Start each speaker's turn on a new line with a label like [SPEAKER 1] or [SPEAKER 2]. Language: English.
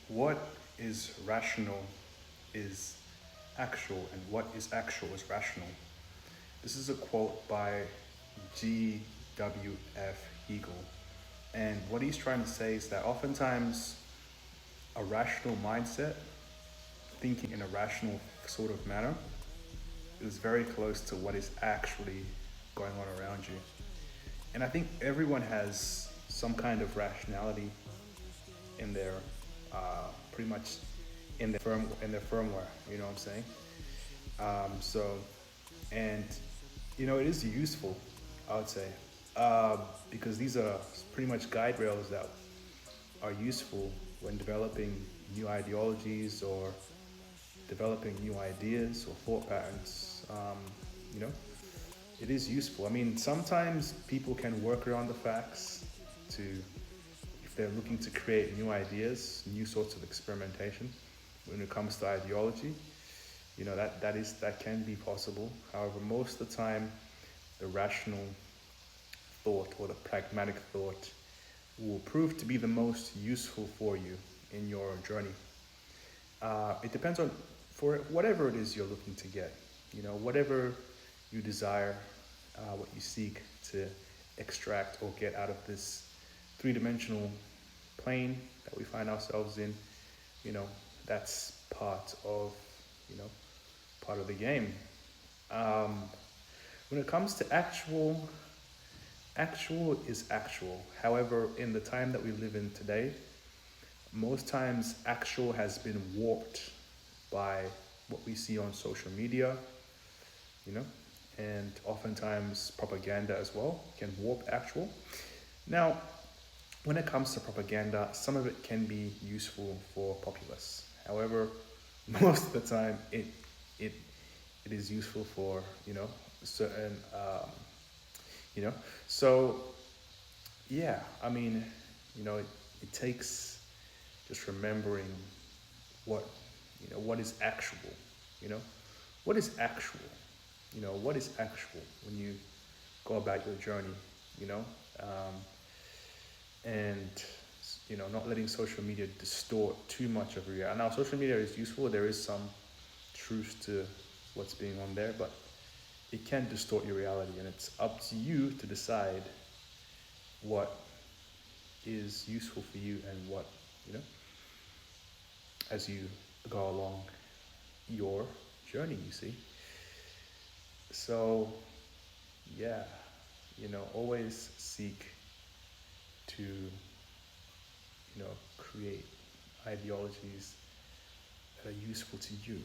[SPEAKER 1] what is rational is actual, and what is actual is rational. This is a quote by gwfhegel. And what he's trying to say is that oftentimes a rational mindset, thinking in a rational sort of manner, is very close to what is actually going on around you. And I think everyone has some kind of rationality in their pretty much in their firmware. You know what I'm saying? So, and it is useful, I would say, because these are pretty much guide rails that are useful when developing new ideologies or developing new ideas or thought patterns. You know, it is useful. I mean, sometimes people can work around the facts to, if they're looking to create new ideas, new sorts of experimentation when it comes to ideology. That can be possible. However, most of the time, the rational thought or the pragmatic thought will prove to be the most useful for you in your journey. It depends on for whatever it is you're looking to get. Whatever you desire, what you seek to extract or get out of this three-dimensional plane that we find ourselves in. That's you know, part of the game. Um, when it comes to actual is actual. However, in the time that we live in today, most times actual has been warped by what we see on social media, you know, and oftentimes propaganda as well can warp actual. Now, when it comes to propaganda, some of it can be useful for populace. However, most of the time it it is useful for certain you know so yeah, I mean, it takes just remembering what what is actual. you know what is actual what is actual when you go about your journey. you know um, and not letting social media distort too much of reality. Now, social media is useful. There is some truth to what's being on there, but it can distort your reality, and it's up to you to decide what is useful for you and what, as you go along your journey, you see. So, yeah, always seek to, create ideologies that are useful to you.